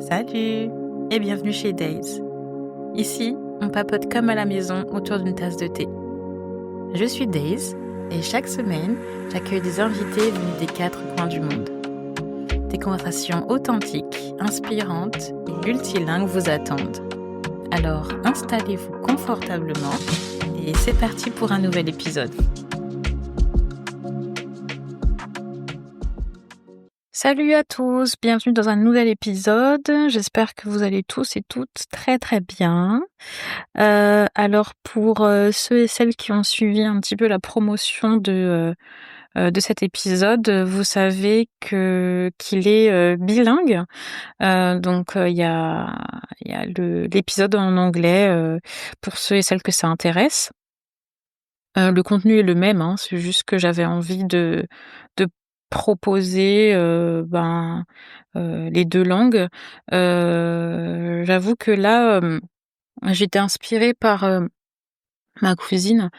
Salut et bienvenue chez Days. Ici, on papote comme à la maison autour d'une tasse de thé. Je suis Days et chaque semaine, j'accueille des invités venus des 4 coins du monde. Des conversations authentiques, inspirantes et multilingues vous attendent. Alors installez-vous confortablement et c'est parti pour un nouvel épisode. Salut à tous, bienvenue dans un nouvel épisode. J'espère que vous allez tous et toutes très très bien. Alors pour ceux et celles qui ont suivi un petit peu la promotion de cet épisode, vous savez qu'il est bilingue. Donc il y a l'épisode en anglais pour ceux et celles que ça intéresse. Le contenu est le même, hein, c'est juste que j'avais envie de proposer les 2 langues. J'avoue que là, j'étais inspirée par ma cousine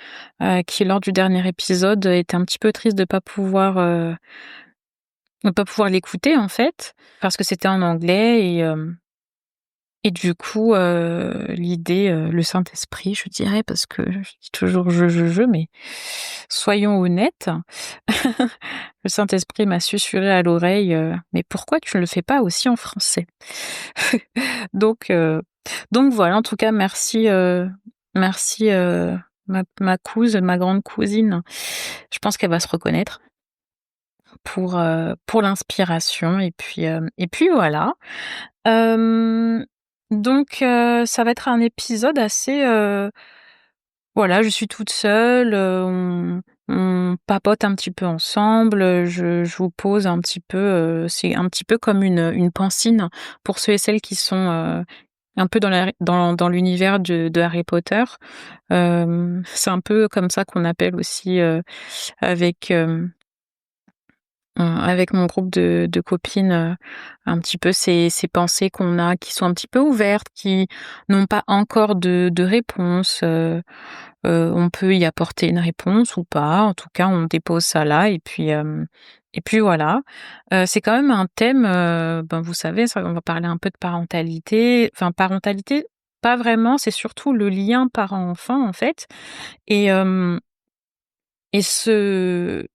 qui lors du dernier épisode était un petit peu triste de pas pouvoir l'écouter en fait, parce que c'était en anglais et du coup, l'idée, le Saint-Esprit, je dirais, parce que je dis toujours je, mais soyons honnêtes, le Saint-Esprit m'a susurré à l'oreille, «Mais pourquoi tu ne le fais pas aussi en français?» Donc heu, donc voilà, en tout cas merci, ma grande cousine. Je pense qu'elle va se reconnaître pour l'inspiration et puis voilà. Ça va être un épisode assez, voilà, je suis toute seule, on papote un petit peu ensemble, je vous pose un petit peu, c'est un petit peu comme une pancine pour ceux et celles qui sont, un peu dans l'univers de Harry Potter. C'est un peu comme ça qu'on appelle aussi, avec, avec mon groupe de copines, un petit peu ces pensées qu'on a, qui sont un petit peu ouvertes, qui n'ont pas encore de réponse. On peut y apporter une réponse ou pas. En tout cas, on dépose ça là et puis voilà. C'est quand même un thème, vous savez, ça on va parler un peu de parentalité. Enfin parentalité, pas vraiment, c'est surtout le lien parent-enfant, en fait et hem et ce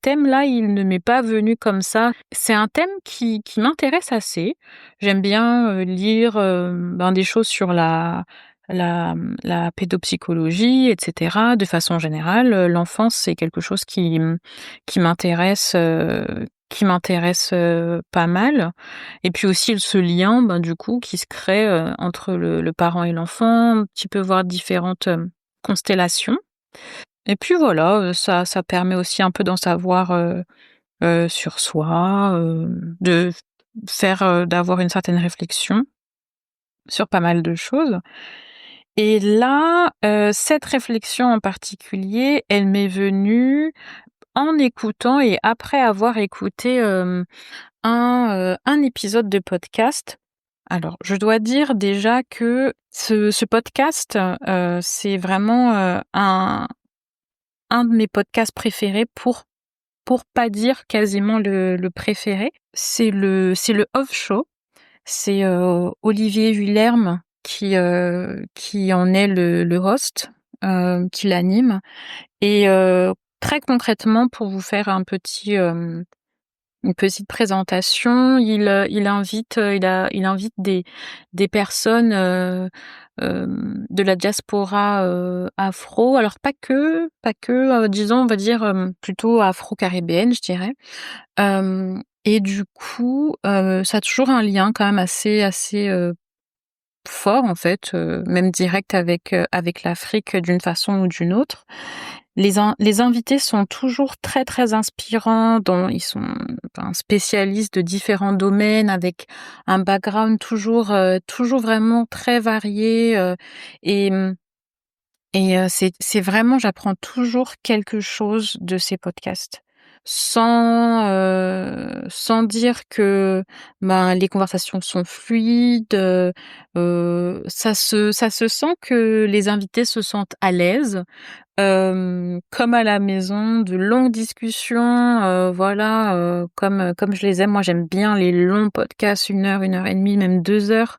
thème-là, il ne m'est pas venu comme ça. C'est un thème qui m'intéresse assez. J'aime bien, lire, des choses sur la pédopsychologie et cetera. De façon générale, l'enfance, c'est quelque chose qui m'intéresse, pas mal et puis aussi ce lien, du coup, qui se crée, entre le parent et l'enfant, un petit peu voir différentes, constellations. Et puis voilà, ça permet aussi un peu d'en savoir, sur soi, de faire, d'avoir une certaine réflexion sur pas mal de choses. Et là, cette réflexion en particulier, elle m'est venue en écoutant et après avoir écouté, un épisode de podcast. Alors, je dois dire déjà que ce podcast, c'est vraiment, un de mes podcasts préférés pour pas dire quasiment le préféré. C'est le Off Show. C'est, Olivier Vuillerme qui en est le host, qui l'anime et très concrètement pour vous faire une petite présentation, il invite des personnes, de la diaspora, afro. Alors pas que, disons, on va dire, plutôt afro-caribéenne, je dirais. Et du coup, ça a toujours un lien quand même assez, fort en fait, même direct avec l'Afrique d'une façon ou d'une autre. Les invités sont toujours très, très inspirants, dont ils sont spécialistes de différents domaines avec un background toujours vraiment très varié, et mmh c'est vraiment j'apprends toujours quelque chose de ces podcasts. Sans dire que, les conversations sont fluides, ça se sent que les invités se sentent à l'aise, comme à la maison, de longues discussions, voilà, comme je les aime. Moi, j'aime bien les longs podcasts, 1 heure et demie, même 2 heures.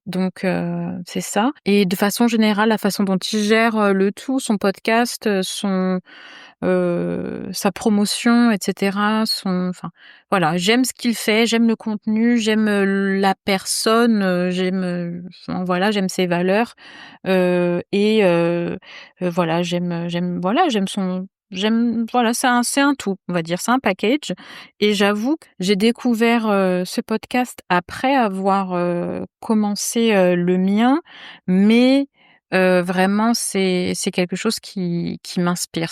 Donc c'est ça et de façon générale, la façon dont il gère, le tout, son podcast, sa promotion et cetera, enfin, voilà, j'aime ce qu'il fait, j'aime le contenu, j'aime, la personne, enfin, voilà, j'aime ses valeurs, et voilà, voilà, c'est un tout, on va dire, c'est un package et j'avoue que j'ai découvert, ce podcast après avoir, commencé, le mien, mais vraiment c'est quelque chose qui m'inspire.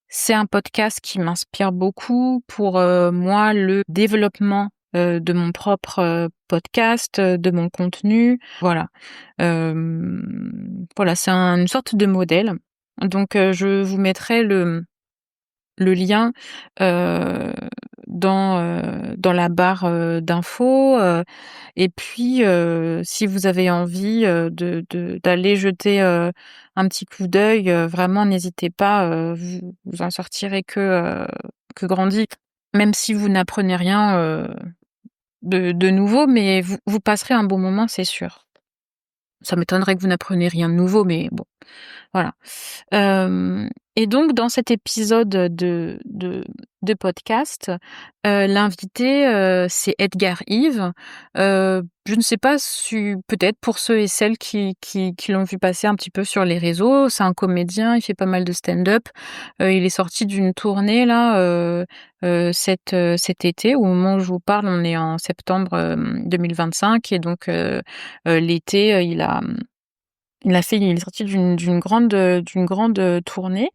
C'est un podcast qui m'inspire beaucoup pour, moi, le développement, de mon propre, podcast, de mon contenu. Voilà, c'est une sorte de modèle. Donc, je vous mettrai le lien, heu, dans la barre, d'infos, et puis, si vous avez envie, d'aller jeter, un petit coup d'œil, vraiment n'hésitez pas, vous en sortirez que grandi. Même si vous n'apprenez rien, de nouveau, mais vous passerez un bon moment, c'est sûr. Ça m'étonnerait que vous n'appreniez rien de nouveau, mais bon, voilà. Hem et donc dans cet épisode de podcast, l'invité, c'est Edgar Yves. Je ne sais pas si peut-être pour ceux et celles qui l'ont vu passer un petit peu sur les réseaux, c'est un comédien, il fait pas mal de stand-up. Il est sorti d'une tournée là, cet été. Au moment où je vous parle, on est en septembre, 2025 et donc l'été, il est sorti d'une grande, tournée.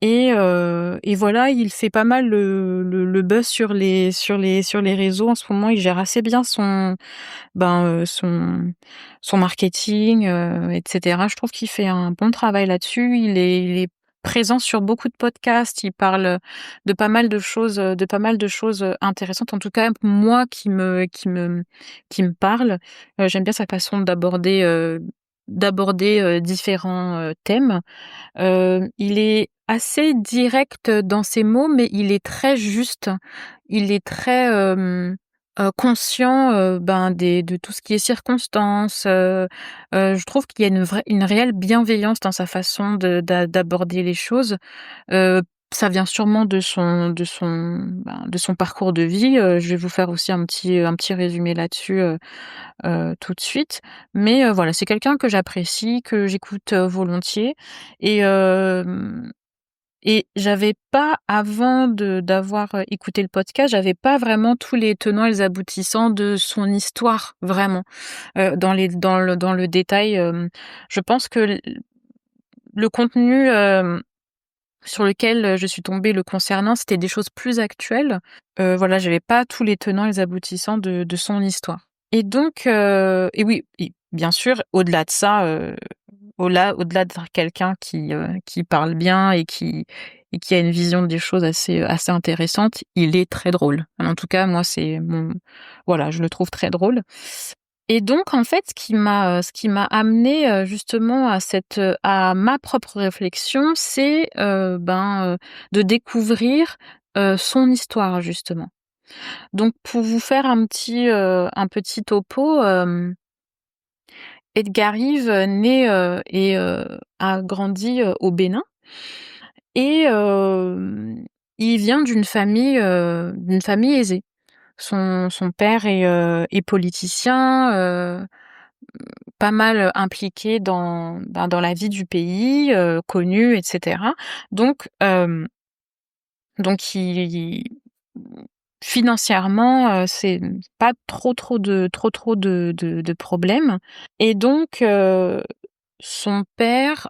Et voilà, il fait pas mal le buzz sur les réseaux en ce moment. Il gère assez bien son marketing, et cetera. Je trouve qu'il fait un bon travail là-dessus. Il est présent sur beaucoup de podcasts. Il parle de pas mal de choses, intéressantes. En tout cas, moi qui me parle. J'aime bien sa façon d'aborder, différents, thèmes. Il est assez direct dans ses mots, mais il est très juste. Il est très, conscient, de tout ce qui est circonstances. Je trouve qu'il y a une réelle bienveillance dans sa façon d'aborder les choses. Heu, Ça vient sûrement de son parcours de vie. Je vais vous faire aussi un petit résumé là-dessus, tout de suite. Mais voilà, c'est quelqu'un que j'apprécie, que j'écoute, volontiers et j'avais pas avant d'avoir, écouté le podcast, j'avais pas vraiment tous les tenants et les aboutissants de son histoire, vraiment, dans le détail. Je pense que le contenu, sur lequel, je suis tombée le concernant, c'était des choses plus actuelles. Voilà, j'avais pas tous les tenants et les aboutissants de son histoire. Et donc et oui, et bien sûr, au-delà de ça, au-delà d'être quelqu'un qui parle bien et qui a une vision des choses assez intéressante, il est très drôle. En tout cas, moi, voilà, je le trouve très drôle. Et donc en fait, ce qui m'a amenée, justement à ma propre réflexion, c'est, de découvrir, son histoire justement. Donc pour vous faire un petit topo, Edgar Yves, naît, et a grandi, au Bénin et il vient d'une famille aisée. Son père est politicien, pas mal impliqué dans la vie du pays, connu et cetera. Donc il financièrement, c'est pas trop de problèmes et donc son père,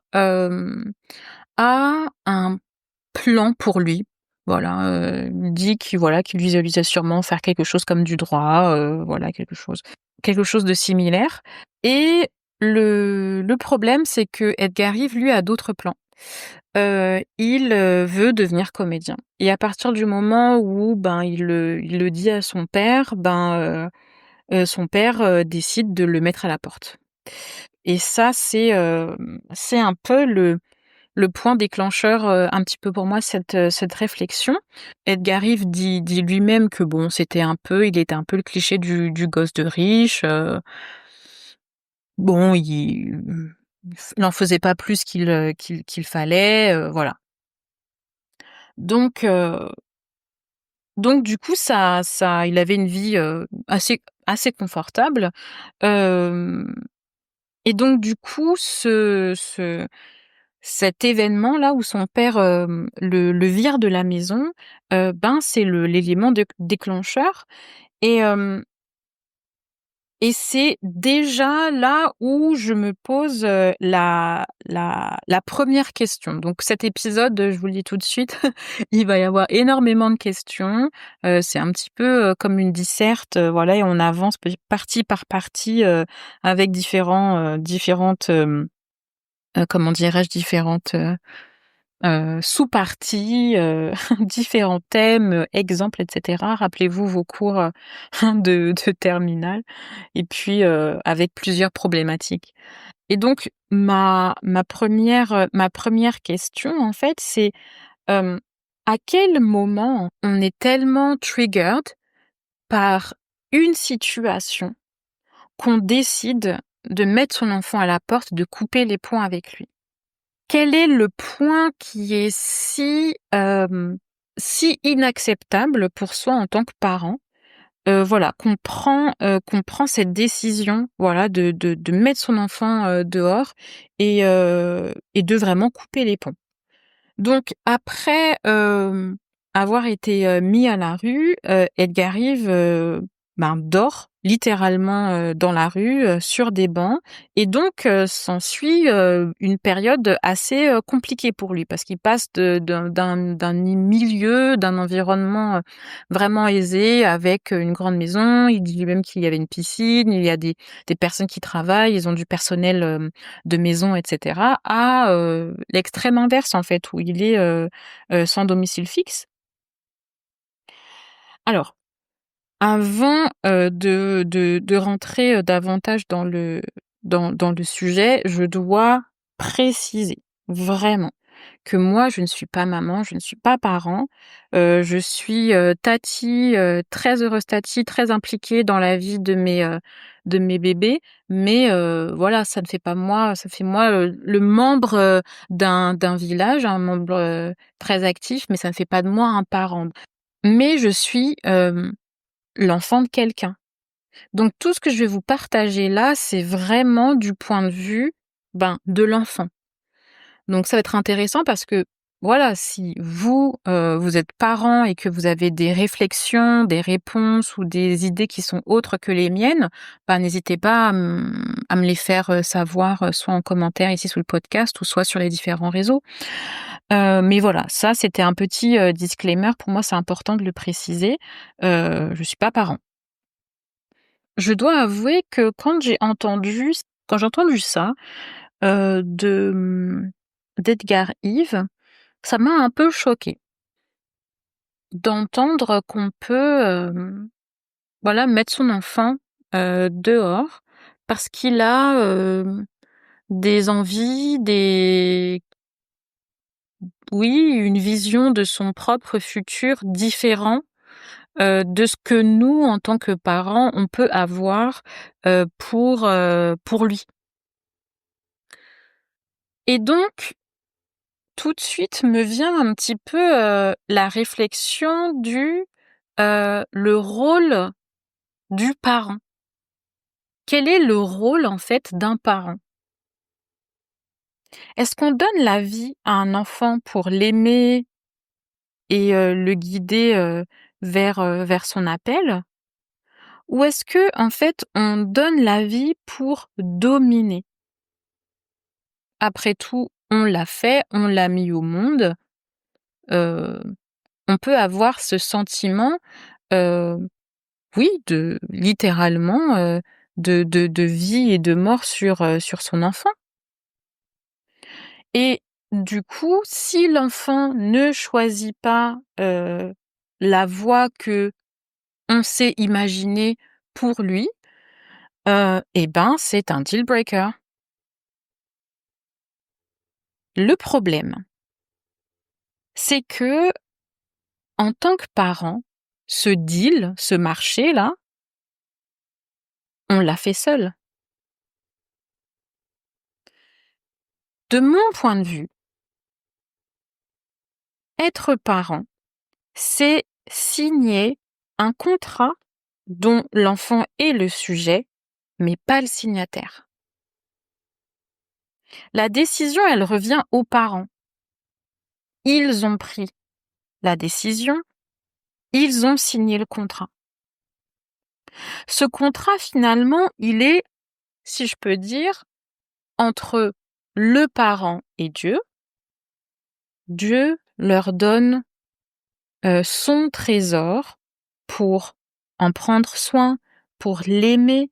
a un plan pour lui. Voilà, il dit qu'il visualisait sûrement faire quelque chose comme du droit, voilà, quelque chose de similaire et le problème, c'est que Edgar Rive, lui, a d'autres plans. Il, veut devenir comédien et à partir du moment où, il le dit à son père, son père, décide de le mettre à la porte. et ça, c'est un peu le point déclencheur, un petit peu pour moi, cette réflexion. Edgar Rive dit lui-même que bon, il était un peu le cliché du gosse de riche, bon, il en faisait pas plus qu'il fallait, voilà. Donc heu, donc du coup, il avait une vie, assez confortable, hem et donc du coup, cet événement-là où son père, le vire de la maison, ben, c'est l'élément déclencheur et hem et c'est déjà là où je me pose, la 1re question. Donc cet épisode, je vous le dis tout de suite, il va y avoir énormément de questions. C'est un petit peu, comme une disserte, voilà, et on avance partie par partie, avec différentes, comment dirais-je? Différentes, sous-parties, différents thèmes, exemples et cetera. Rappelez-vous vos cours, de terminale et puis, avec plusieurs problématiques et donc ma première question, en fait, c'est, hem, à quel moment on est tellement triggered par une situation qu'on décide de mettre son enfant à la porte, de couper les ponts avec lui? Quel est le point qui est si inacceptable pour soi en tant que parent, voilà, qu'on prend cette décision, voilà, de mettre son enfant, dehors et de vraiment couper les ponts. Donc après, avoir été, mis à la rue, Edgar Rive, ben, dort littéralement, dans la rue, sur des bancs et donc s'ensuit, une période assez, compliquée pour lui parce qu'il passe d'un milieu, d'un environnement, vraiment aisé avec, une grande maison. Il dit lui-même qu'il y avait une piscine, il y a des personnes qui travaillent, ils ont du personnel, de maison et cetera, à, l'extrême inverse en fait où il est, sans domicile fixe. Alors, avant, de rentrer, davantage dans le sujet, je dois préciser, vraiment, que moi je ne suis pas maman, je ne suis pas parent, je suis, tatie, très heureuse tatie, très impliquée dans la vie de mes bébés, mais voilà, ça fait moi, le membre, d'un village, un membre, très actif, mais ça ne fait pas de moi un parent. Mais je suis, l'enfant de quelqu'un. Donc tout ce que je vais vous partager là, c'est vraiment du point de vue, ben, de l'enfant. Donc ça va être intéressant parce que, voilà, si vous, vous êtes parent et que vous avez des réflexions, des réponses ou des idées qui sont autres que les miennes, bah, n'hésitez pas à me les faire, savoir, soit en commentaire ici sous le podcast ou soit sur les différents réseaux. Mais voilà, ça c'était un petit, disclaimer. Pour moi, c'est important de le préciser. Je suis pas parent. Je dois avouer que quand j'ai entendu ça, d'Edgar Yves, ça m'a un peu choquée d'entendre qu'on peut, voilà, mettre son enfant, dehors parce qu'il a, des envies, une vision de son propre futur différent, de ce que nous, en tant que parents, on peut avoir, pour lui. Et donc, tout de suite me vient un petit peu, la réflexion le rôle du parent. Quel est le rôle, en fait, d'un parent? Est-ce qu'on donne la vie à un enfant pour l'aimer et le guider, vers son appel? Ou est-ce que en fait, on donne la vie pour dominer? Après tout, on l'a fait, on l'a mis au monde, heu, on peut avoir ce sentiment, heu, oui, de littéralement, de vie et de mort sur son enfant et du coup, si l'enfant ne choisit pas, la voie que on s'est imaginée pour lui, et ben, c'est un deal breaker. Le problème, c'est que, en tant que parent, ce deal, ce marché-là, on l'a fait seul. De mon point de vue, être parent, c'est signer un contrat dont l'enfant est le sujet, mais pas le signataire. La décision, elle revient aux parents. Ils ont pris la décision, ils ont signé le contrat. Ce contrat, finalement, il est, si je peux dire, entre le parent et Dieu. Dieu leur donne son trésor pour en prendre soin, pour l'aimer,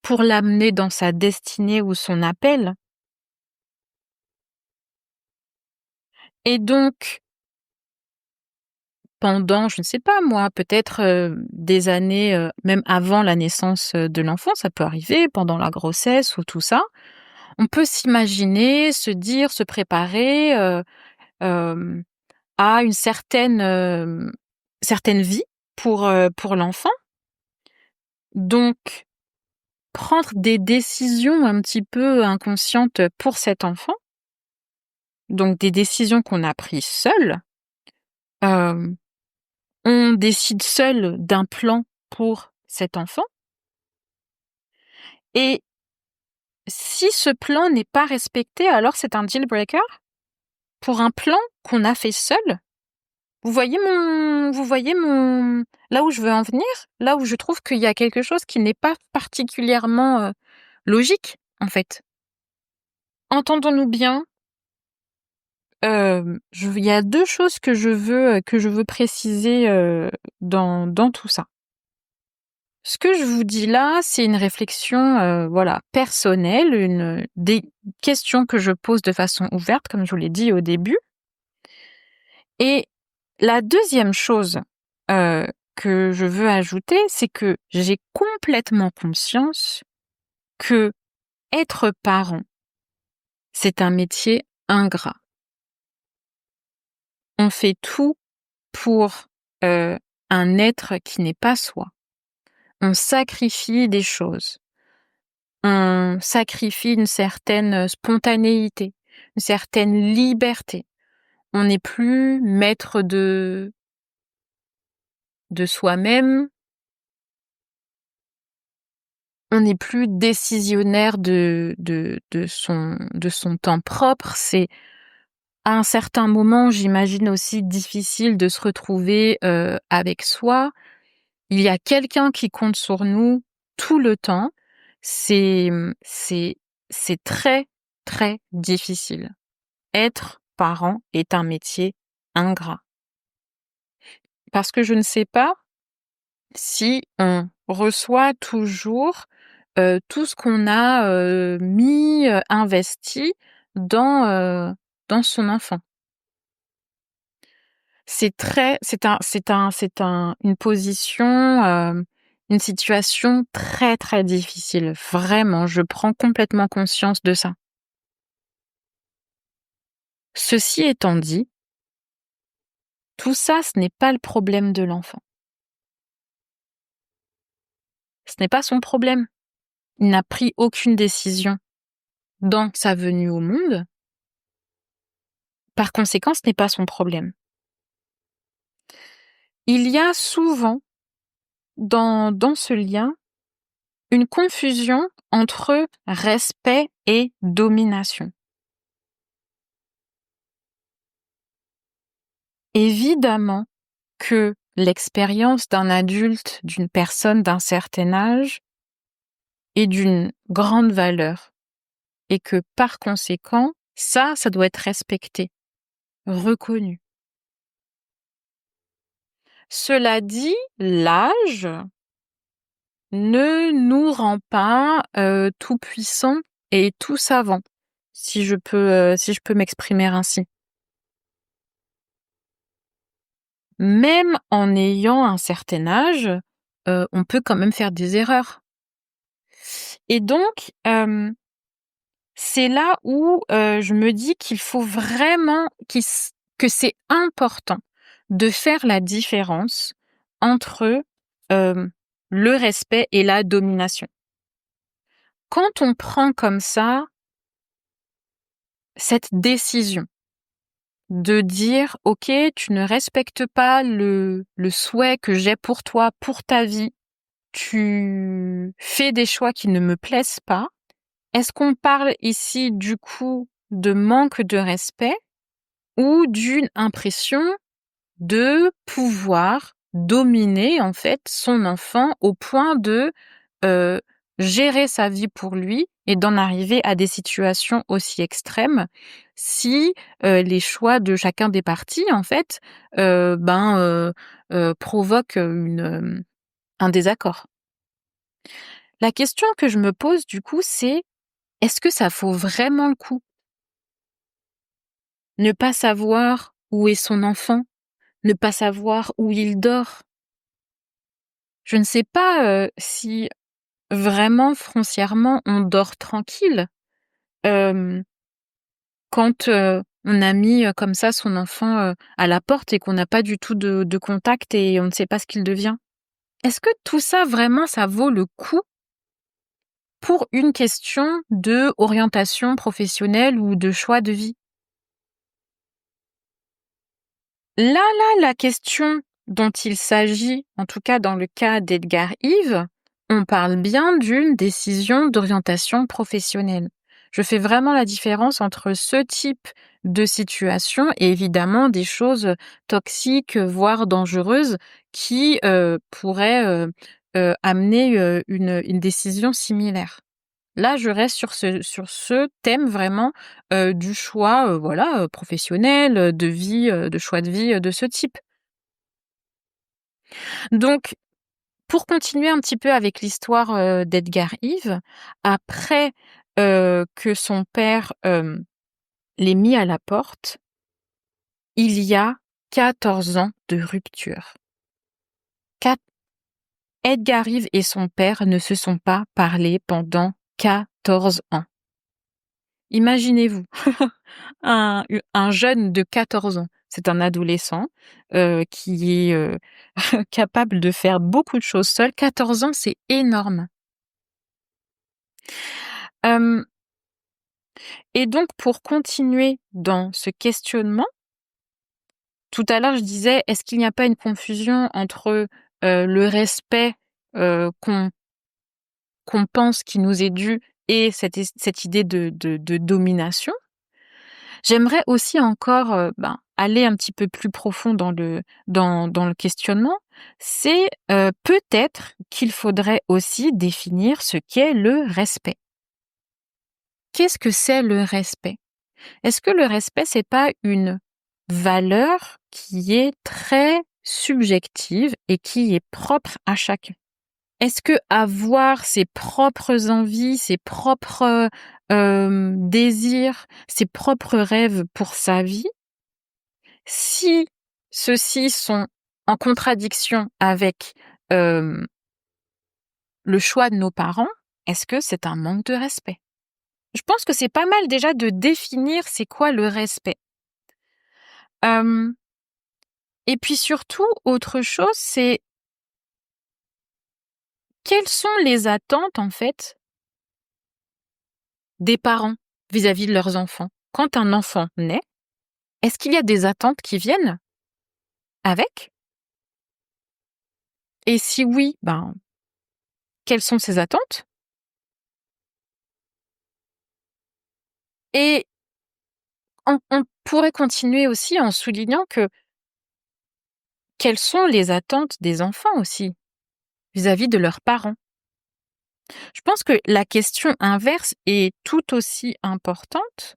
pour l'amener dans sa destinée ou son appel. Et donc, pendant, je ne sais pas moi, peut-être des années, même avant la naissance de l'enfant, ça peut arriver, pendant la grossesse ou tout ça, on peut s'imaginer, se dire, se préparer à une certaine vie pour l'enfant. Donc, prendre des décisions un petit peu inconscientes pour cet enfant, donc des décisions qu'on a prises seules. On décide seul d'un plan pour cet enfant. Et si ce plan n'est pas respecté, alors c'est un deal breaker pour un plan qu'on a fait seul. Vous voyez là où je veux en venir, là où je trouve qu'il y a quelque chose qui n'est pas particulièrement logique, en fait. Entendons-nous bien. Il y a deux choses que je veux préciser dans tout ça. Ce que je vous dis là, c'est une réflexion personnelle, des questions que je pose de façon ouverte, comme je vous l'ai dit au début. Et la deuxième chose que je veux ajouter, c'est que j'ai complètement conscience que être parent, c'est un métier ingrat. On fait tout pour un être qui n'est pas soi. On sacrifie des choses. On sacrifie une certaine spontanéité, une certaine liberté. On n'est plus maître de soi-même. On n'est plus décisionnaire de son temps propre. C'est à un certain moment, j'imagine aussi difficile de se retrouver avec soi. Il y a quelqu'un qui compte sur nous tout le temps. C'est très, très difficile. Être parent est un métier ingrat. Parce que je ne sais pas si on reçoit toujours tout ce qu'on a investi dans son enfant. Une position, une situation très, très difficile. Vraiment, je prends complètement conscience de ça. Ceci étant dit, tout ça, ce n'est pas le problème de l'enfant. Ce n'est pas son problème. Il n'a pris aucune décision dans sa venue au monde. Par conséquent, ce n'est pas son problème. Il y a souvent, dans ce lien, une confusion entre respect et domination. Évidemment que l'expérience d'un adulte, d'une personne d'un certain âge, est d'une grande valeur et que par conséquent, ça doit être respecté, reconnu. Cela dit, l'âge ne nous rend pas tout puissants et tout savants, si je peux m'exprimer ainsi. Même en ayant un certain âge, on peut quand même faire des erreurs. Et donc, c'est là où, je me dis qu'il faut vraiment que c'est important de faire la différence entre, hem, le respect et la domination. Quand on prend comme ça cette décision de dire: «OK, tu ne respectes pas le souhait que j'ai pour toi, pour ta vie, tu fais des choix qui ne me plaisent pas». Est-ce qu'on parle ici, du coup, de manque de respect ou d'une impression de pouvoir dominer, en fait, son enfant au point de, heu, gérer sa vie pour lui et d'en arriver à des situations aussi extrêmes si, les choix de chacun des parties, en fait, provoquent, un désaccord? La question que je me pose, du coup, c'est: est-ce que ça vaut vraiment le coup? Ne pas savoir où est son enfant, ne pas savoir où il dort. Je ne sais pas, si vraiment foncièrement on dort tranquille, hem, quand, on a mis, comme ça son enfant, à la porte et qu'on n'a pas du tout de contact et on ne sait pas ce qu'il devient. Est-ce que tout ça vraiment ça vaut le coup pour une question de orientation professionnelle ou de choix de vie? Là, la question dont il s'agit, en tout cas dans le cas d'Edgar Yves, on parle bien d'une décision d'orientation professionnelle. Je fais vraiment la différence entre ce type de situation et évidemment des choses toxiques, voire dangereuses qui, pourraient, amener, une décision similaire. Là, je reste sur ce thème vraiment, du choix, voilà, professionnel, de vie, de choix de vie, de ce type. Donc pour continuer un petit peu avec l'histoire, d'Edgar Yves, après, que son père, l'ait mis à la porte, il y a 14 ans de rupture. Quat Edgar Yves et son père ne se sont pas parlé pendant 14 ans. Imaginez-vous, un jeune de 14 ans, c'est un adolescent, qui est, capable de faire beaucoup de choses seul. 14 ans, c'est énorme. Hem Et donc pour continuer dans ce questionnement, tout à l'heure je disais: «Est-ce qu'il n'y a pas une confusion entre, le respect, qu'on pense qui nous est dû et cette idée de domination?» J'aimerais aussi encore, aller un petit peu plus profond dans le questionnement. C'est, peut-être qu'il faudrait aussi définir ce qu'est le respect. Qu'est-ce que c'est le respect? Est-ce que le respect, c'est pas une valeur qui est très subjective et qui est propre à chacun? Est-ce que avoir ses propres envies, ses propres, désirs, ses propres rêves pour sa vie, si ceux-ci sont en contradiction avec, hem, le choix de nos parents, est-ce que c'est un manque de respect? Je pense que c'est pas mal déjà de définir c'est quoi le respect. Hem Et puis surtout, autre chose, c'est quelles sont les attentes, en fait, des parents vis-à-vis de leurs enfants? Quand un enfant naît, est-ce qu'il y a des attentes qui viennent avec? Et si oui, quelles sont ces attentes? Et on pourrait continuer aussi en soulignant que quelles sont les attentes des enfants aussi vis-à-vis de leurs parents? Je pense que la question inverse est tout aussi importante,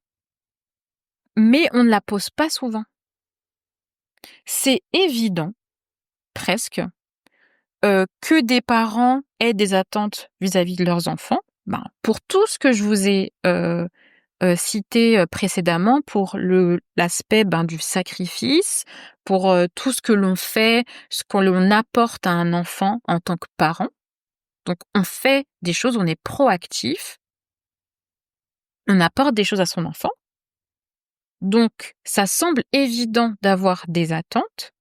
mais on ne la pose pas souvent. C'est évident, presque, que des parents aient des attentes vis-à-vis de leurs enfants, pour tout ce que je vous ai, cité, précédemment, pour l'aspect, du sacrifice, pour, tout ce que l'on fait, ce que l'on apporte à un enfant en tant que parent. Donc on fait des choses, on est proactif. on apporte des choses à son enfant, donc ça semble évident d'avoir des attentes,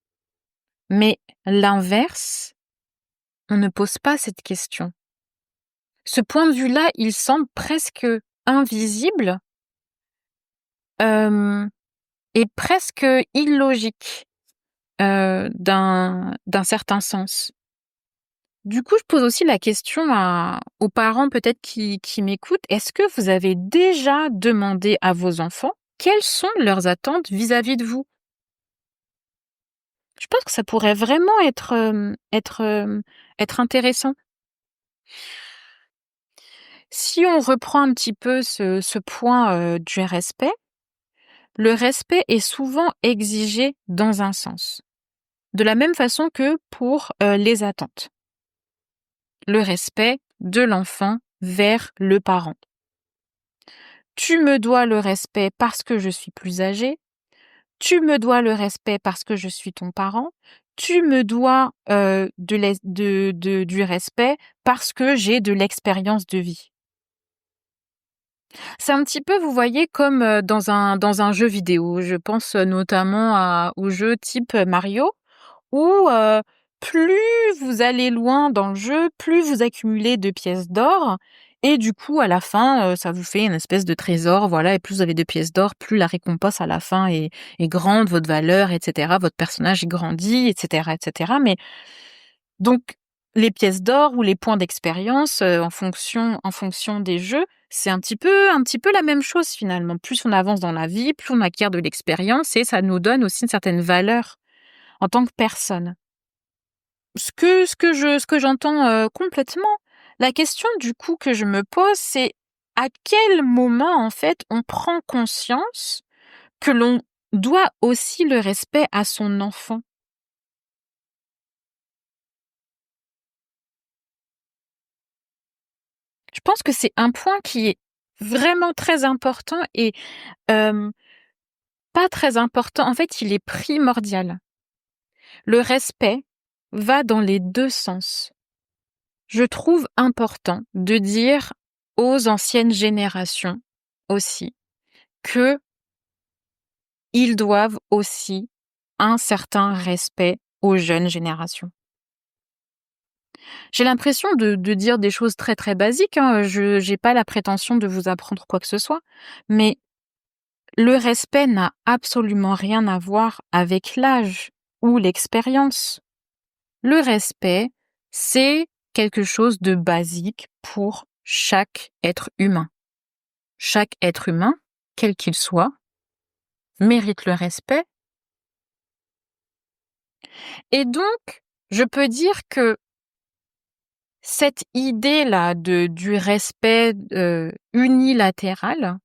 mais l'inverse, on ne pose pas cette question. Ce point de vue-là, il semble presque invisible, hem et presque illogique, d'un certain sens. Du coup, je pose aussi la question aux parents peut-être qui m'écoutent. Est-ce que vous avez déjà demandé à vos enfants quelles sont leurs attentes vis-à-vis de vous? Je pense que ça pourrait vraiment être intéressant. Si on reprend un petit peu ce point, du respect, le respect est souvent exigé dans un sens. De la même façon que pour, les attentes. Le respect de l'enfant vers le parent. Tu me dois le respect parce que je suis plus âgé. Tu me dois le respect parce que je suis ton parent. Tu me dois, du respect parce que j'ai de l'expérience de vie. C'est un petit peu, vous voyez, comme, dans un jeu vidéo. Je pense, notamment aux jeux type Mario où, plus vous allez loin dans le jeu, plus vous accumulez de pièces d'or et du coup, à la fin, ça vous fait une espèce de trésor, voilà, et plus vous avez de pièces d'or, plus la récompense à la fin est grande, votre valeur et cetera, votre personnage, il grandit et cetera et cetera. Mais donc les pièces d'or ou les points d'expérience, en fonction des jeux, c'est un petit peu la même chose finalement. Plus on avance dans la vie, plus on acquiert de l'expérience et ça nous donne aussi une certaine valeur en tant que personne. Ce que j'entends, complètement. La question du coup que je me pose, c'est à quel moment, en fait, on prend conscience que l'on doit aussi le respect à son enfant? Je pense que c'est un point qui est vraiment très important et hem, pas très important, en fait, il est primordial. Le respect va dans les 2 sens. Je trouve important de dire aux anciennes générations aussi que ils doivent aussi un certain respect aux jeunes générations. J'ai l'impression de dire des choses très, très basiques, hein, je j'ai pas la prétention de vous apprendre quoi que ce soit, mais le respect n'a absolument rien à voir avec l'âge ou l'expérience. Le respect, c'est quelque chose de basique pour chaque être humain. Chaque être humain, quel qu'il soit, mérite le respect et donc je peux dire que cette idée-là du respect, unilatéral,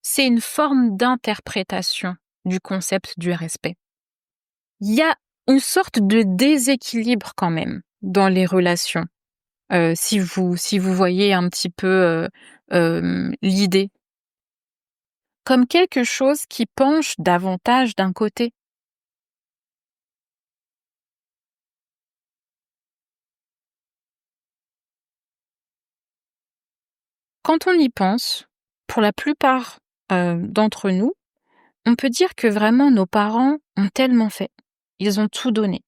c'est une forme d'interprétation du concept du respect. Il y a une sorte de déséquilibre quand même dans les relations, si vous voyez un petit peu, l'idée. Comme quelque chose qui penche davantage d'un côté. Quand on y pense, pour la plupart, d'entre nous, on peut dire que vraiment nos parents ont tellement fait. Ils ont tout donné.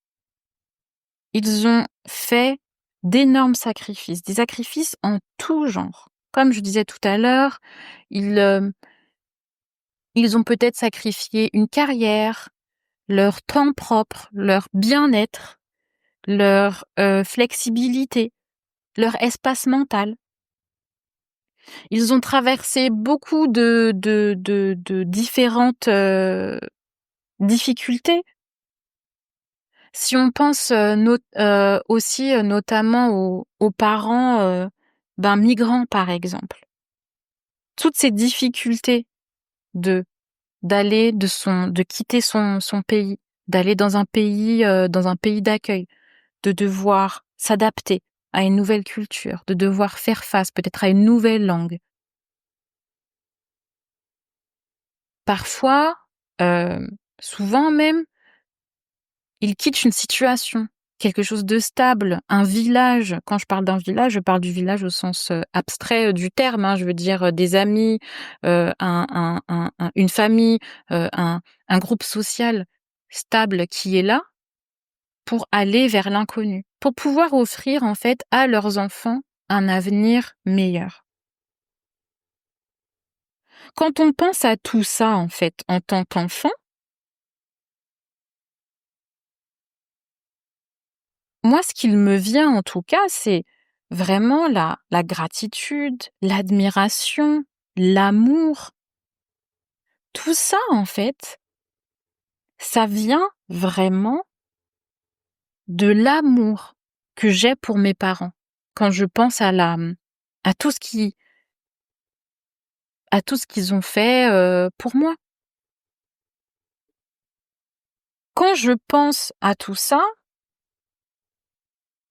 Ils ont fait d'énormes sacrifices, des sacrifices en tout genre. Comme je disais tout à l'heure, ils ont peut-être sacrifié une carrière, leur temps propre, leur bien-être, leur, flexibilité, leur espace mental. Ils ont traversé beaucoup de différentes, difficultés. Si on pense, aussi, notamment aux parents, d'un migrant, par exemple. Toutes ces difficultés de de quitter son pays, d'aller dans un pays d'accueil, de devoir s'adapter à une nouvelle culture, de devoir faire face peut-être à une nouvelle langue. Parfois, souvent même, ils quittent une situation quelque chose de stable, un village. Quand je parle d'un village, je parle du village au sens, abstrait, du terme, hein. Je veux dire, des amis, une famille, un groupe social stable qui est là pour aller vers l'inconnu, pour pouvoir offrir, en fait, à leurs enfants un avenir meilleur. Quand on pense à tout ça, en fait, en tant qu'enfant, moi, ce qu'il me vient, en tout cas, c'est vraiment la gratitude, l'admiration, l'amour. Tout ça, en fait, ça vient vraiment de l'amour que j'ai pour mes parents. Quand je pense à tout ce qu'ils ont fait, pour moi. Quand je pense à tout ça,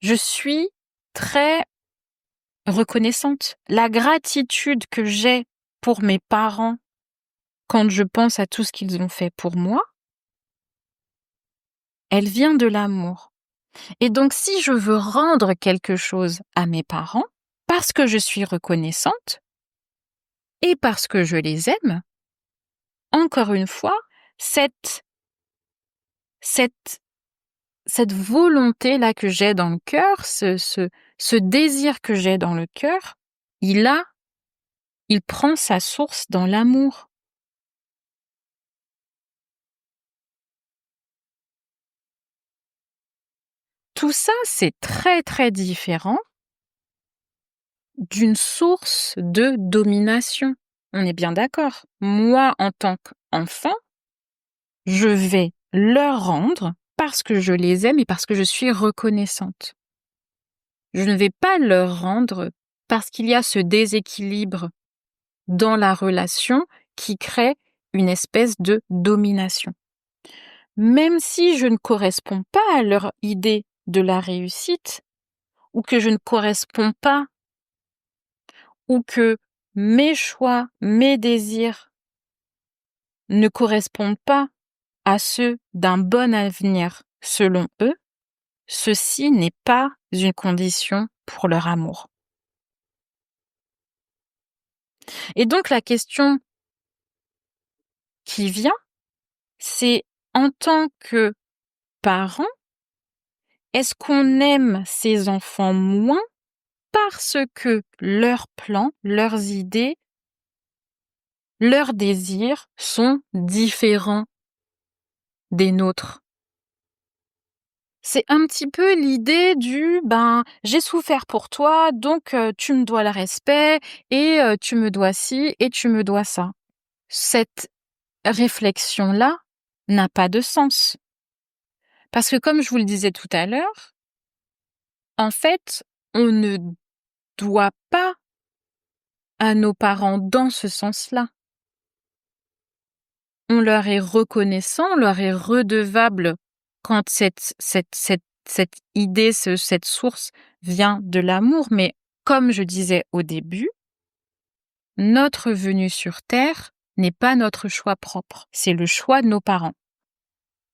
je suis très reconnaissante. La gratitude que j'ai pour mes parents quand je pense à tout ce qu'ils ont fait pour moi, elle vient de l'amour. Et donc si je veux rendre quelque chose à mes parents, parce que je suis reconnaissante et parce que je les aime, encore une fois, cette cette cette volonté-là que j'ai dans le cœur, ce désir que j'ai dans le cœur, il prend sa source dans l'amour. Tout ça, c'est très, très différent d'une source de domination. On est bien d'accord. Moi, en tant qu'enfant, je vais leur rendre parce que je les aime et parce que je suis reconnaissante. Je ne vais pas leur rendre parce qu'il y a ce déséquilibre dans la relation qui crée une espèce de domination. Même si je ne corresponds pas à leur idée de la réussite, ou que je ne corresponds pas, ou que mes choix, mes désirs ne correspondent pas à ceux d'un bon avenir selon eux, ceci n'est pas une condition pour leur amour. Et donc la question qui vient, c'est en tant que parent, est-ce qu'on aime ses enfants moins parce que leurs plans, leurs idées, leurs désirs sont différents des nôtres? C'est un petit peu l'idée du ben j'ai souffert pour toi, donc tu me dois le respect et tu me dois ci et tu me dois ça. Cette réflexion-là n'a pas de sens. Parce que comme je vous le disais tout à l'heure, en fait, on ne doit pas à nos parents dans ce sens-là. On leur est reconnaissant, on leur est redevable quand cette idée, cette source vient de l'amour. Mais comme je disais au début, notre venue sur Terre n'est pas notre choix propre, c'est le choix de nos parents.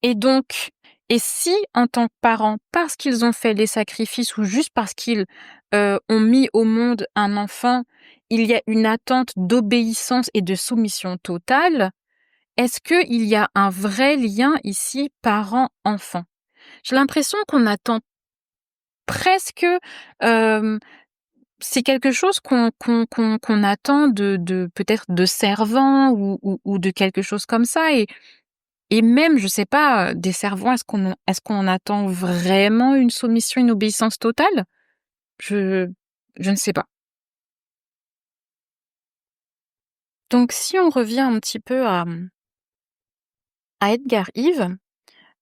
Et donc, et si en tant que parents, parce qu'ils ont fait les sacrifices ou juste parce qu'ils ont mis au monde un enfant, il y a une attente d'obéissance et de soumission totale, est-ce qu'il y a un vrai lien ici parent-enfant? J'ai l'impression qu'on attend presque, hem, c'est quelque chose qu'on attend de peut-être de servants ou de quelque chose comme ça et même, je sais pas, des servants, est-ce qu'on attend vraiment une soumission, une obéissance totale? Je je ne sais pas. Donc si on revient un petit peu à Edgar Yves,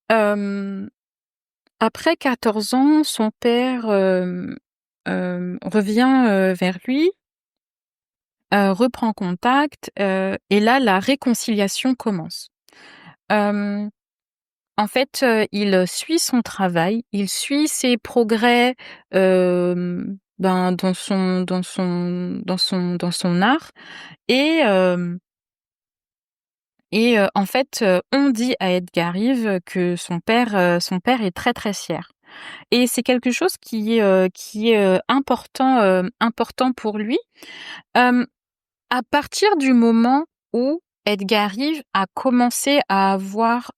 hem après 14 ans, son père, revient, vers lui, reprend contact, et là, la réconciliation commence. Hem, En fait, il suit son travail, il suit ses progrès, ben, dans son art et en fait, on dit à Edgar Yves que son père est très, très fier. et c'est quelque chose qui est, important pour lui. Hem, à partir du moment où Edgar Rive a commencé à avoir,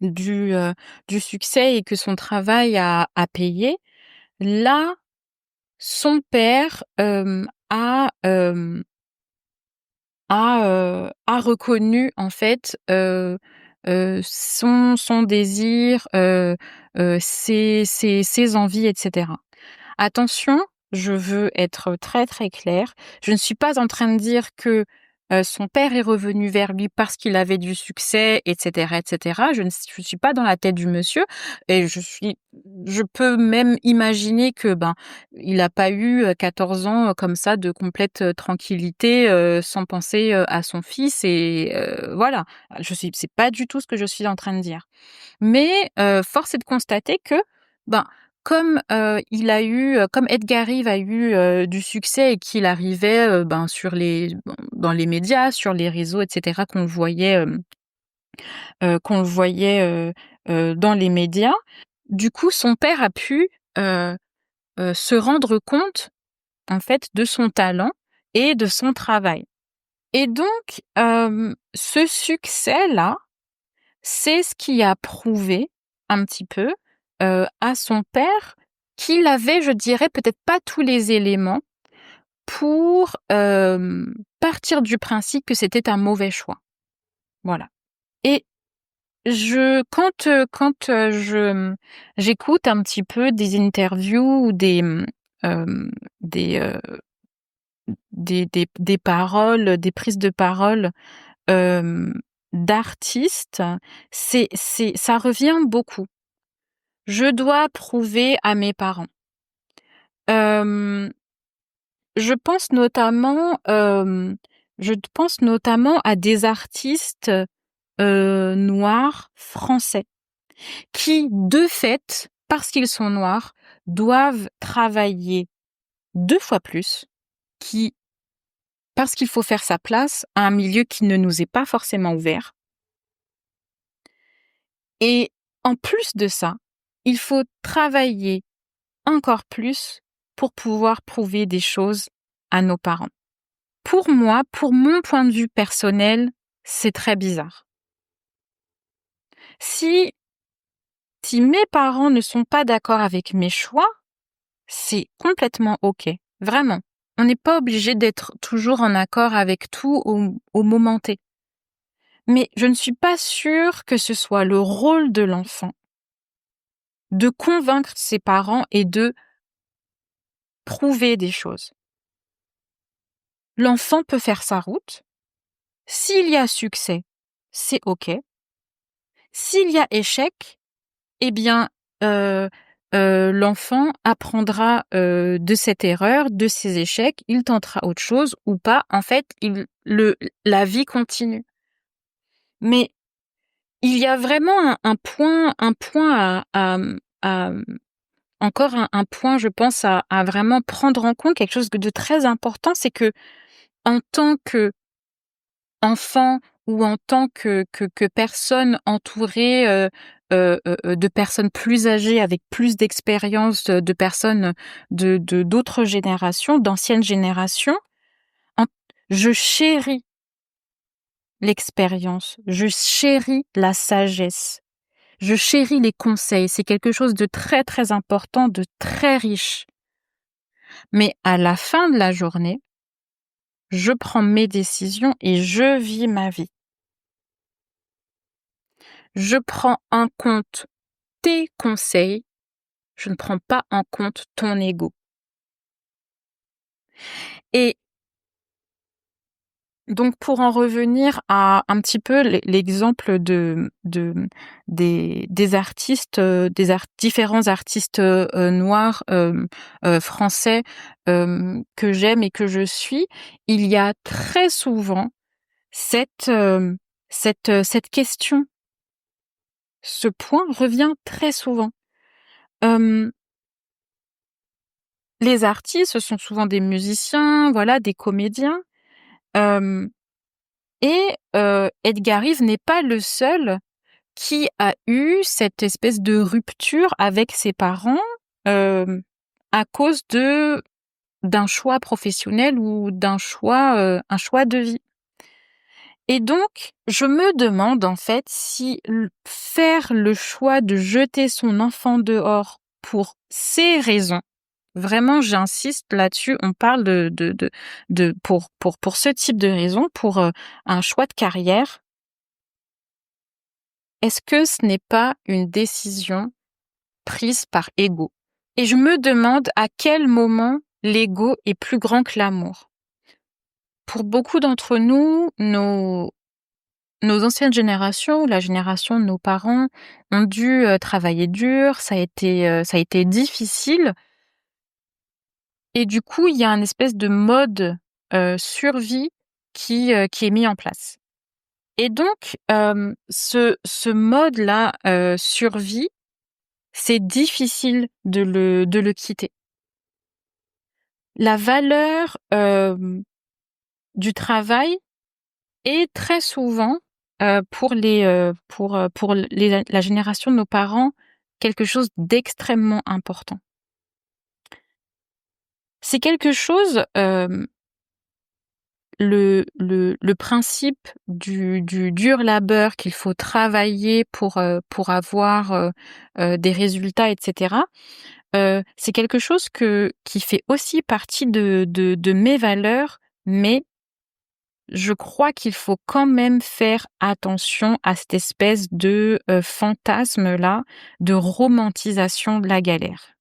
du, heu, du succès et que son travail a payé, là, son père, a reconnu en fait, son désir, ses envies et cetera. Attention, je veux être très, très claire. Je ne suis pas en train de dire que, son père est revenu vers lui parce qu'il avait du succès et cetera et cetera. Je suis pas dans la tête du monsieur et je peux même imaginer que, ben, il a pas eu, 14 ans, comme ça de complète, tranquillité, sans penser, à son fils et voilà. C'est pas du tout ce que je suis en train de dire. Mais force est de constater que, ben, comme Edgar Rive a eu, du succès et qu'il arrivait, ben, dans les médias, sur les réseaux et cetera, qu'on le voyait, dans les médias, du coup, son père a pu, heu se rendre compte, en fait, de son talent et de son travail. Et donc, ce succès-là, c'est ce qui a prouvé un petit peu, à son père qu'il avait, je dirais, peut-être pas tous les éléments pour, partir du principe que c'était un mauvais choix. Voilà. Et j'écoute un petit peu des interviews ou des, des paroles, des prises de parole, hem, d'artistes, ça revient beaucoup. Je dois prouver à mes parents. Hem, je pense notamment, à des artistes, noirs français qui, de fait, parce qu'ils sont noirs, doivent travailler 2 fois plus, qui parce qu'il faut faire sa place à un milieu qui ne nous est pas forcément ouvert. Et en plus de ça, il faut travailler encore plus pour pouvoir prouver des choses à nos parents. Pour moi, pour mon point de vue personnel, c'est très bizarre. Si mes parents ne sont pas d'accord avec mes choix, c'est complètement OK, vraiment. On n'est pas obligé d'être toujours en accord avec tout au moment T. Mais je ne suis pas sûre que ce soit le rôle de l'enfant de convaincre ses parents et de prouver des choses. L'enfant peut faire sa route. S'il y a succès, c'est OK. S'il y a échec, eh bien, l'enfant apprendra, de cette erreur, de ses échecs, il tentera autre chose ou pas. En fait, la vie continue. Mais il y a vraiment un point encore un point, je pense, à vraiment prendre en compte, quelque chose de très important, c'est que en tant qu'enfant ou en tant que personne entourée, de personnes plus âgées, avec plus d'expérience, de personnes d'autres générations, d'anciennes générations, en je chéris l'expérience, je chéris la sagesse, je chéris les conseils. C'est quelque chose de très, très important, de très riche. Mais à la fin de la journée, je prends mes décisions et je vis ma vie. Je prends en compte tes conseils, je ne prends pas en compte ton ego. Et donc pour en revenir à un petit peu l'exemple des artistes, différents artistes, noirs, français, que j'aime et que je suis, il y a très souvent cette question. Ce point revient très souvent. Hem, les artistes, ce sont souvent des musiciens, voilà, des comédiens, hem et Edgar Rive n'est pas le seul qui a eu cette espèce de rupture avec ses parents, à cause d'un choix professionnel ou un choix de vie. Et donc, je me demande en fait si faire le choix de jeter son enfant dehors pour ces raisons, vraiment j'insiste là-dessus, on parle pour ce type de raison, pour un choix de carrière, est-ce que ce n'est pas une décision prise par ego? Et je me demande à quel moment l'ego est plus grand que l'amour. Pour beaucoup d'entre nous, nos anciennes générations, la génération de nos parents, ont dû travailler dur, ça a été difficile. Et du coup, il y a un espèce de mode survie qui est mis en place. Et donc, ce mode-là survie, c'est difficile de le quitter. La valeur du travail est très souvent pour la génération de nos parents quelque chose d'extrêmement important. C'est quelque chose, le principe du dur labeur qu'il faut travailler pour avoir des résultats, etc. C'est quelque chose qui fait aussi partie de mes valeurs, mais je crois qu'il faut quand même faire attention à cette espèce de fantasme-là de romantisation de la galère,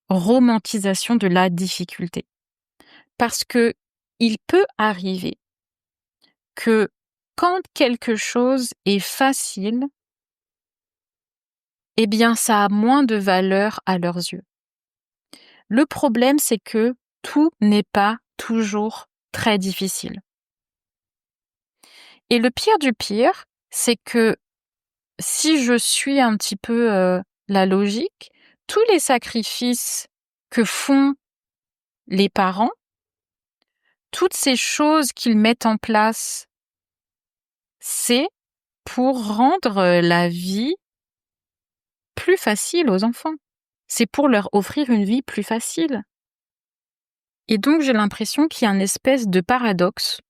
romantisation de la difficulté. Parce que il peut arriver que quand quelque chose est facile, eh bien ça a moins de valeur à leurs yeux. Le problème, c'est que tout n'est pas toujours très difficile. Et le pire du pire, c'est que si je suis un petit peu la logique, tous les sacrifices que font les parents, toutes ces choses qu'ils mettent en place, c'est pour rendre la vie plus facile aux enfants. C'est pour leur offrir une vie plus facile. Et donc, j'ai l'impression qu'il y a une espèce de paradoxe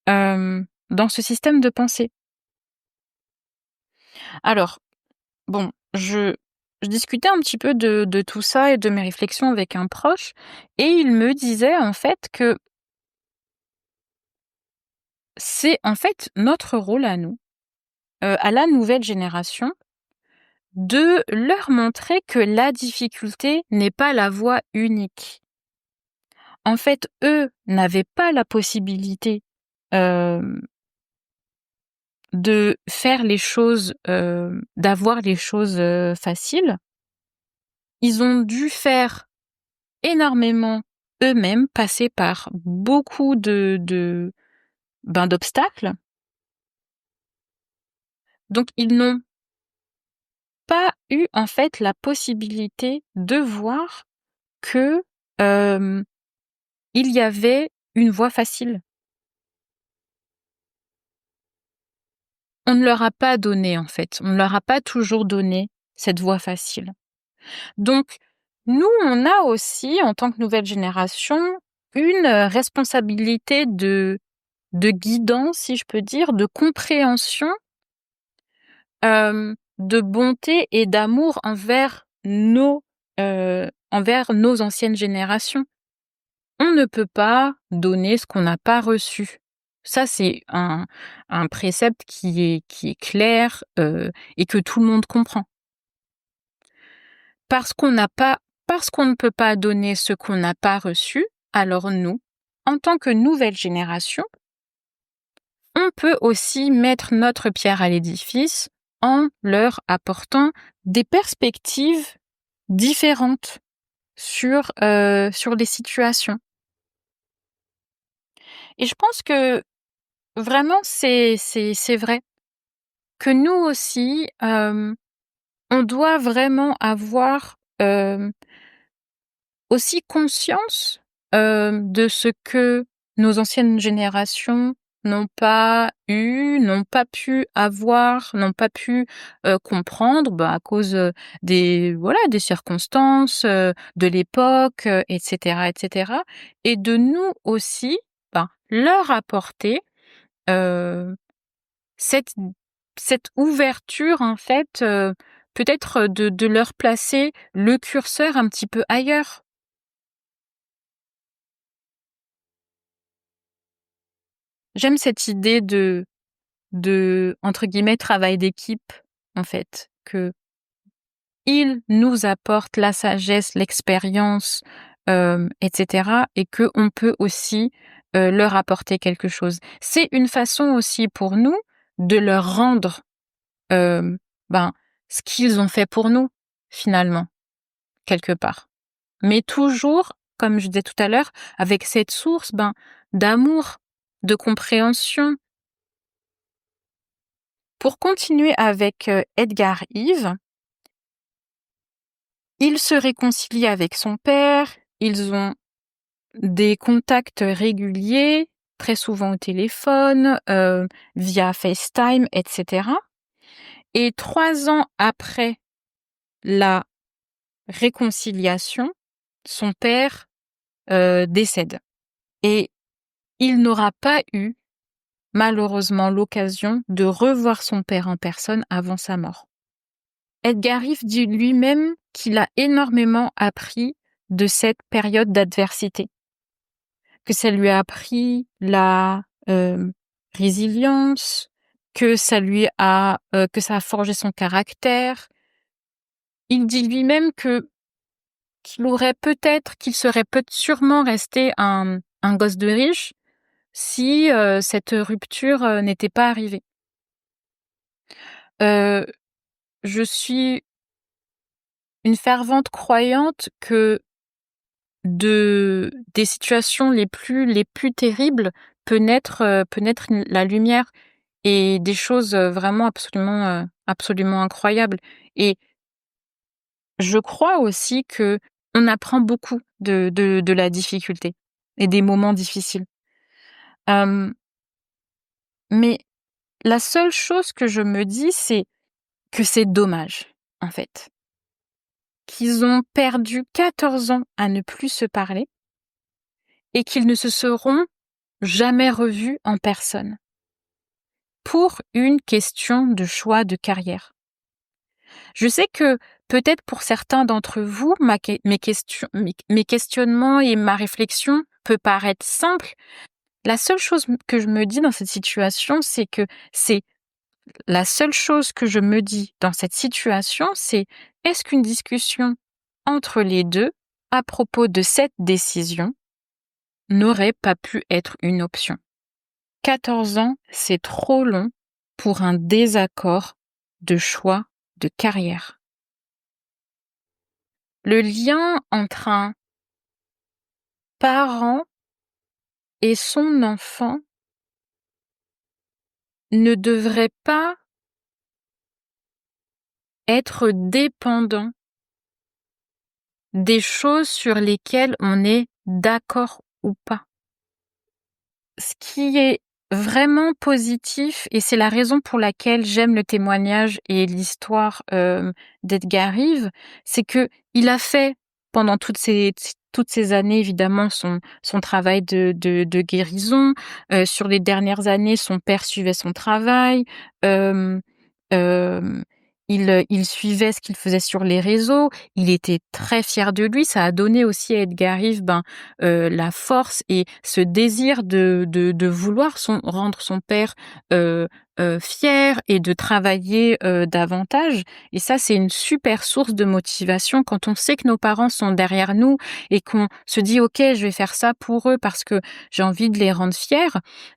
dans ce système de pensée. Alors, bon, je discutais un petit peu de tout ça et de mes réflexions avec un proche, et il me disait en fait que c'est en fait notre rôle à nous, à la nouvelle génération, de leur montrer que la difficulté n'est pas la voie unique. En fait, eux n'avaient pas la possibilité de faire les choses, d'avoir les choses faciles. Ils ont dû faire énormément eux-mêmes, passer par beaucoup d'obstacles. Donc ils n'ont pas eu en fait la possibilité de voir que il y avait une voie facile. On ne leur a pas donné en fait, on ne leur a pas toujours donné cette voie facile. Donc nous, on a aussi, en tant que nouvelle génération, une responsabilité de guidance, si je peux dire, de compréhension, de bonté et d'amour envers nos anciennes générations. On ne peut pas donner ce qu'on n'a pas reçu. Ça, c'est un précepte qui est clair et que tout le monde comprend. Parce qu'on ne peut pas donner ce qu'on n'a pas reçu, alors nous, en tant que nouvelle génération, on peut aussi mettre notre pierre à l'édifice en leur apportant des perspectives différentes sur les situations. Et je pense que vraiment c'est vrai que nous aussi on doit vraiment avoir aussi conscience de ce que nos anciennes générations n'ont pas eu, n'ont pas pu avoir, n'ont pas pu, comprendre, à cause, des circonstances, de l'époque, et cetera et cetera, et de nous aussi, leur apporter, heu, cette cette ouverture en fait, peut-être, de leur placer le curseur un petit peu ailleurs. J'aime cette idée de entre guillemets «travail d'équipe», en fait, que ils nous apportent la sagesse, l'expérience, et cetera, et qu'on peut aussi, leur apporter quelque chose. C'est une façon aussi pour nous de leur rendre, hem, ben, ce qu'ils ont fait pour nous, finalement, quelque part. Mais toujours, comme je disais tout à l'heure, avec cette source, d'amour, de compréhension. Pour continuer avec, Edgar Yves, il se réconcilie avec son père, ils ont des contacts réguliers, très souvent au téléphone, via FaceTime, et cetera, et 3 ans après la réconciliation, son père, décède, et il n'aura pas eu, malheureusement, l'occasion de revoir son père en personne avant sa mort. Edgar Riff dit lui-même qu'il a énormément appris de cette période d'adversité, que ça lui a appris la résilience, que ça a forgé son caractère. Il dit lui-même qu'il serait sûrement resté un gosse de riche si cette rupture n'était pas arrivée. Euh, je suis une fervente croyante que des situations les plus terribles peut naître la lumière, et des choses vraiment absolument incroyables. Et je crois aussi que on apprend beaucoup de la difficulté et des moments difficiles. Euh, mais la seule chose que je me dis, c'est que c'est dommage, en fait, qu'ils ont perdu 14 ans à ne plus se parler et qu'ils ne se seront jamais revus en personne, pour une question de choix de carrière. Je sais que peut-être pour certains d'entre vous, mes questionnements et ma réflexion peut paraître simple. La seule chose que je me dis dans cette situation, c'est la seule chose que je me dis dans cette situation, c'est: est-ce qu'une discussion entre les deux à propos de cette décision n'aurait pas pu être une option? 14 ans, c'est trop long pour un désaccord de choix de carrière. Le lien entre un parent et son enfant ne devrait pas être dépendant des choses sur lesquelles on est d'accord ou pas. Ce qui est vraiment positif, et c'est la raison pour laquelle j'aime le témoignage et l'histoire d'Edgar Rive, c'est que il a fait pendant toutes ces années, évidemment, son travail de guérison. Sur les dernières années, son père suivait son travail. Euh, euh, il suivait ce qu'il faisait sur les réseaux. Il était très fier de lui. Ça a donné aussi à Edgar Rive la force et ce désir de vouloir rendre son père fier, et de travailler davantage. Et ça, c'est une super source de motivation quand on sait que nos parents sont derrière nous et qu'on se dit: ok, je vais faire ça pour eux parce que j'ai envie de les rendre fiers.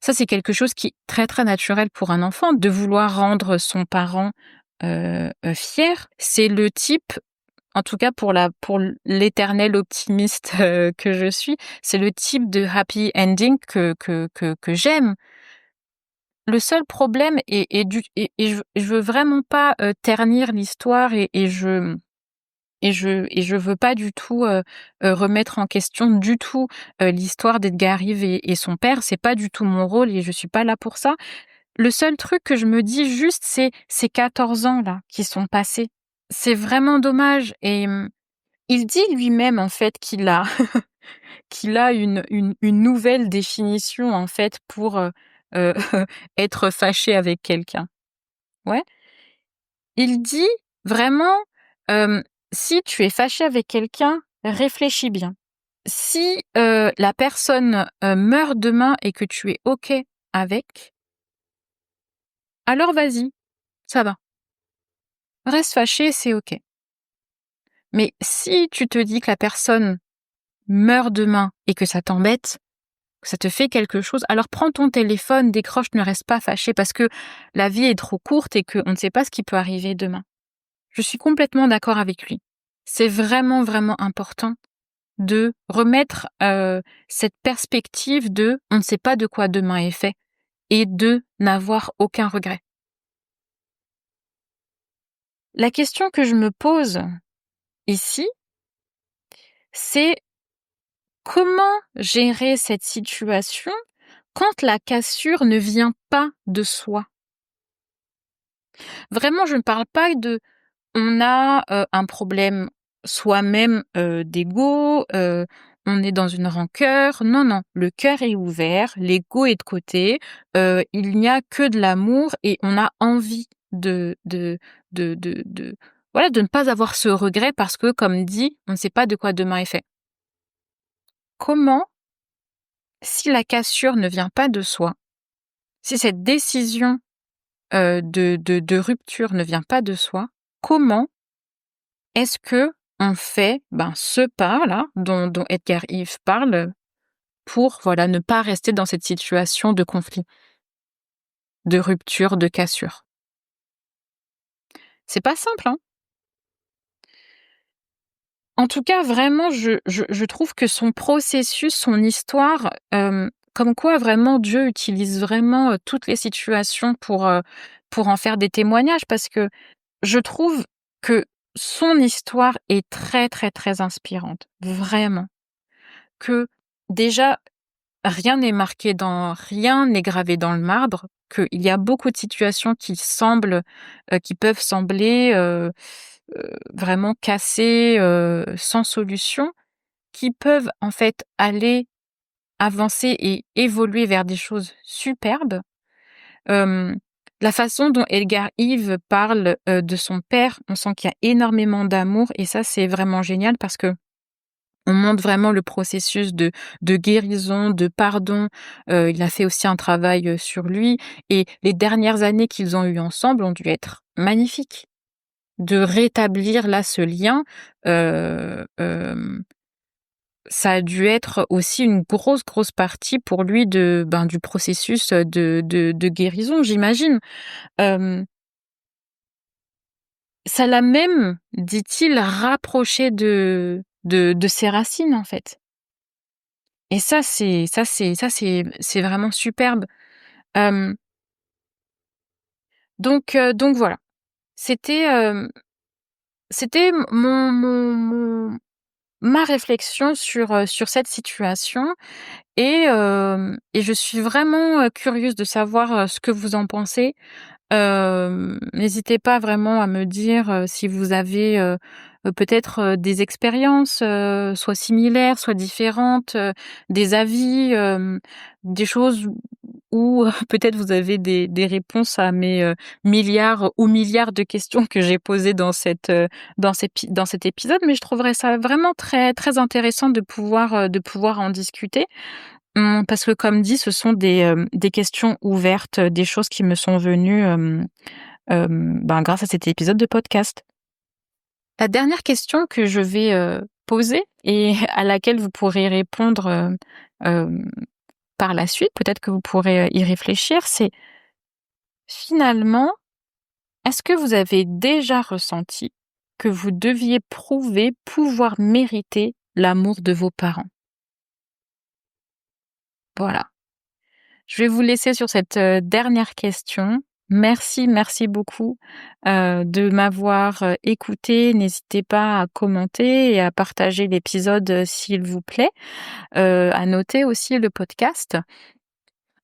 Ça, c'est quelque chose qui est très très naturel pour un enfant, de vouloir rendre son parent fier. C'est le type, en tout cas pour l'éternel optimiste que je suis, c'est le type de happy ending que j'aime. Le seul problème et je veux vraiment pas ternir l'histoire, et et je veux pas du tout, remettre en question du tout, l'histoire d'Edgar Rive et son père. C'est pas du tout mon rôle et je suis pas là pour ça. Le seul truc que je me dis juste, c'est ces 14 ans là qui sont passés. C'est vraiment dommage et il dit lui-même en fait qu'il a qu'il a une nouvelle définition en fait pour, heu, être fâché avec quelqu'un. Ouais. Il dit vraiment, hem: «Si tu es fâché avec quelqu'un, réfléchis bien. Si, la personne, meurt demain et que tu es OK avec, alors vas-y, ça va. Reste fâché, c'est OK. Mais si tu te dis que la personne meurt demain et que ça t'embête, que ça te fait quelque chose, alors prends ton téléphone, décroche, ne reste pas fâché parce que la vie est trop courte et qu'on ne sait pas ce qui peut arriver demain». Je suis complètement d'accord avec lui. C'est vraiment, vraiment important de remettre, cette perspective de on ne sait pas de quoi demain est fait et de n'avoir aucun regret. La question que je me pose ici, c'est comment gérer cette situation quand la cassure ne vient pas de soi? Vraiment, je ne parle pas de on a, un problème soi-même, d'ego, on est dans une rancœur. Non, non, le cœur est ouvert, l'ego est de côté, il n'y a que de l'amour et on a envie de voilà, de ne pas avoir ce regret parce que, comme dit, on ne sait pas de quoi demain est fait. Comment, si la cassure ne vient pas de soi, si cette décision, de rupture ne vient pas de soi, comment est-ce que on fait, ce pas-là dont Edgar Yves parle, pour, voilà, ne pas rester dans cette situation de conflit, de rupture, de cassure? C'est pas simple, hein? En tout cas, vraiment, je trouve que son processus, son histoire, comme quoi vraiment Dieu utilise vraiment, toutes les situations pour en faire des témoignages. Parce que je trouve que son histoire est très, très, très inspirante, vraiment. Que déjà, rien n'est gravé dans le marbre, qu'il y a beaucoup de situations qui peuvent sembler, vraiment cassées, sans solution, qui peuvent en fait aller avancer et évoluer vers des choses superbes. Hem, la façon dont Edgar Yves parle, de son père, on sent qu'il y a énormément d'amour et ça, c'est vraiment génial parce que on montre vraiment le processus de guérison, de pardon. Il a fait aussi un travail, sur lui et les dernières années qu'ils ont eues ensemble ont dû être magnifiques. De rétablir là ce lien, ça a dû être aussi une grosse, grosse partie pour lui du processus, de guérison, j'imagine. Hem, ça l'a même, dit-il, rapproché de ses racines, en fait. Et ça c'est vraiment superbe. Hem, donc voilà. C'était, c'était mon ma réflexion sur cette situation et je suis vraiment, curieuse de savoir, ce que vous en pensez. N'hésitez pas vraiment à me dire, si vous avez, peut-être, des expériences, soit similaires, soit différentes, des avis, des choses où peut-être vous avez des réponses à mes, milliards de questions que j'ai posées dans cet épisode. Mais je trouverais ça vraiment très, très intéressant de pouvoir en discuter. Parce que comme dit, ce sont des questions ouvertes, des choses qui me sont venues, grâce à cet épisode de podcast. La dernière question que je vais, poser et à laquelle vous pourrez répondre, hem, par la suite, peut-être que vous pourrez, y réfléchir, c'est finalement, est-ce que vous avez déjà ressenti que vous deviez prouver pouvoir mériter l'amour de vos parents? Voilà. Je vais vous laisser sur cette, dernière question. Merci beaucoup, de m'avoir, écoutée. N'hésitez pas à commenter et à partager l'épisode, s'il vous plaît, à noter aussi le podcast.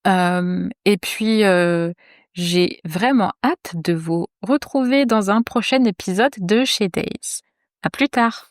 Et puis, j'ai vraiment hâte de vous retrouver dans un prochain épisode de Chez Days. À plus tard.